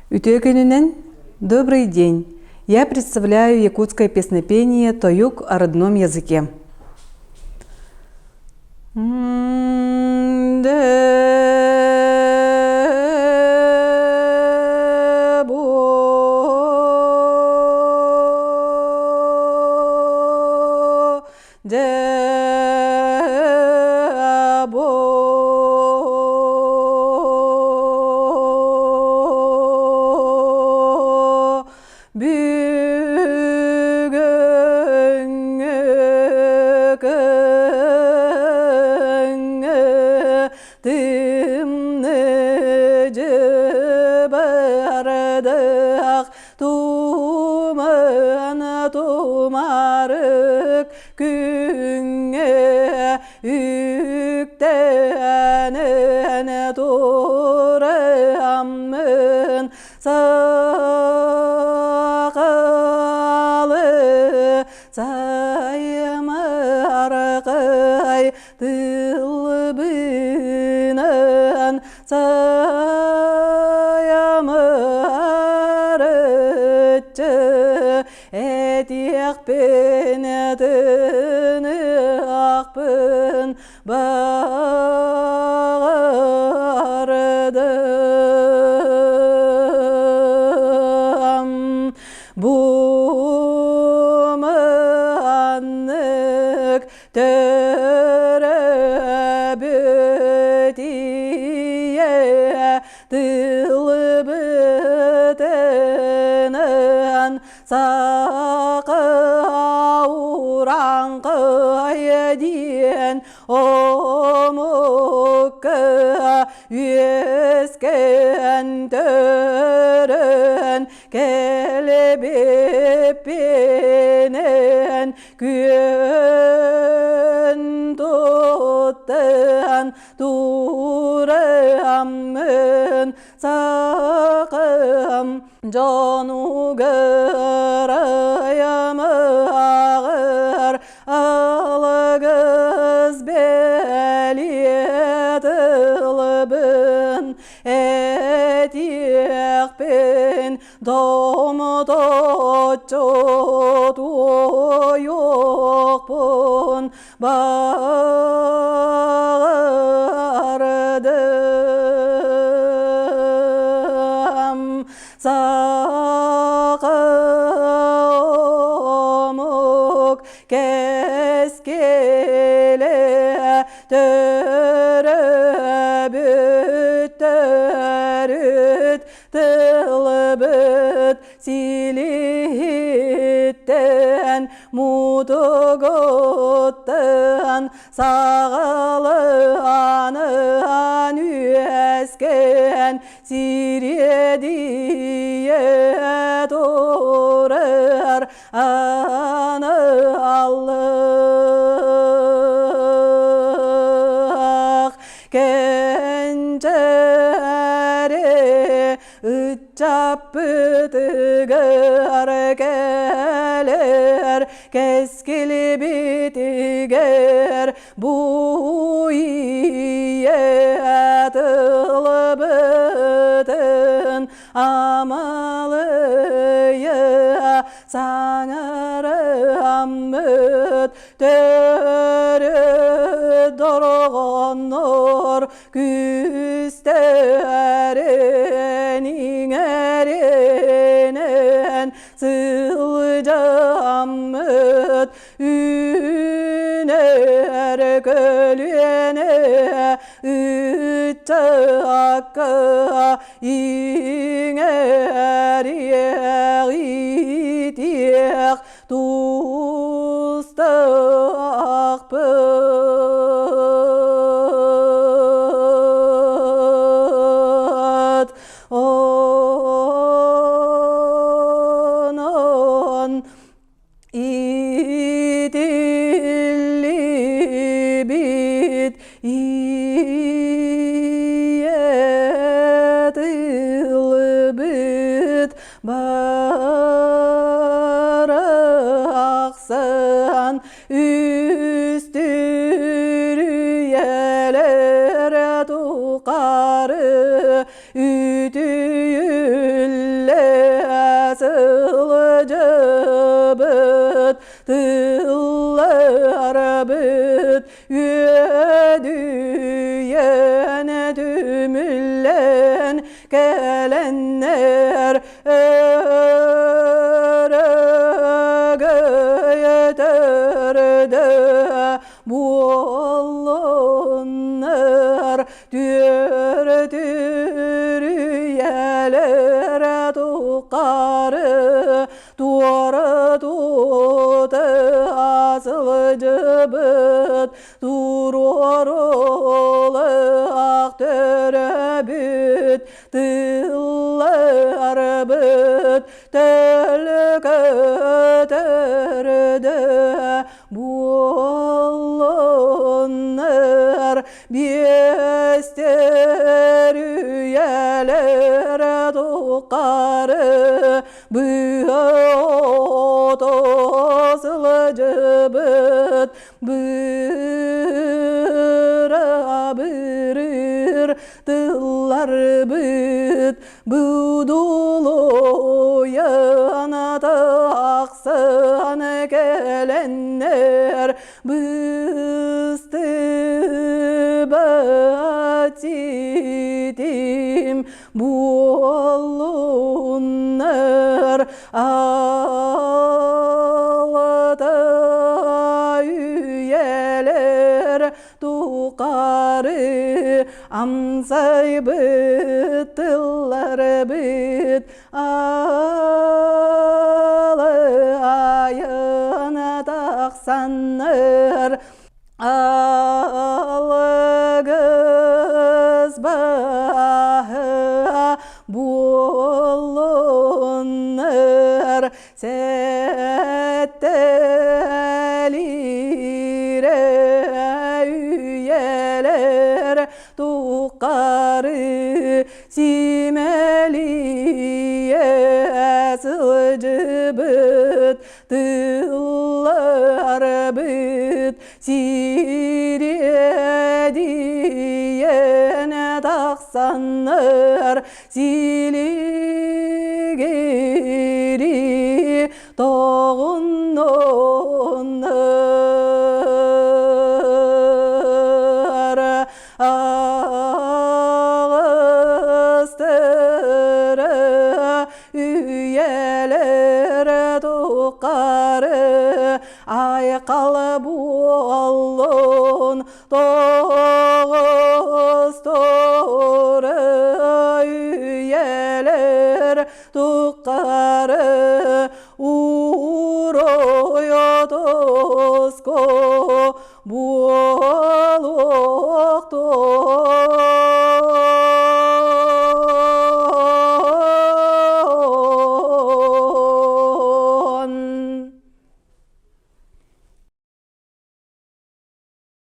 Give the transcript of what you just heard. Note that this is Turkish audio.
Ütекөнінен добрый день. Я представляю якутское песнопение «Тоюк о родном языке». Tumarık küng'e üktenen duramın sakalı saymarkay dılbınan Etiyakpın edini akpın bağırdım. Bu manlık terebütiye dılbıtının Sakauran kayediyen omukka yüzken törün kelebipinen gün tuttan duramın sakım Canu göreyim ağır algız beliyedilbin etiyekbin domdoçodu yokbun bağırdım Sakamuk keskele töröbüt törüt tılbıt silitten mutuguttan sağalıanın üyesken Siriyediye durar anı Allah Kencere ıçapıtıgar gelir Keskili bitiger bu iye tılbıtın amalıya sanarımıt törü dorğanlar küsterenin erinen sılcamıt üner gölüne ütçakka inger yeğitiyek tustaq pıt onan idilli bit iyedilbit baraqsan bit yüdüyen dümüllen gelenler yeterdi bulanlar dürüyeler tukarı duvarı tutu asıl cıbıt dururulu aktöre büt dıllar büt tel köterde bulanlar biester üyeler tukarı büyüt asıl cıbıt bırır dıllar büt budulu yana taksan gelenler bıstı batidim bulanlar ağlata üyeler tukarı amsay bit dıllar bit ayağına taksanlar algız bahı bulunur settelire üyeler tukarı simeliye sıcıbıt dıllar büt siriye diyene taksanlar siligeri doğunlar ağıztırı üyeler tukarı ay kalbu allun doğuz doğru üyeler tukarı uğruyor tosko bu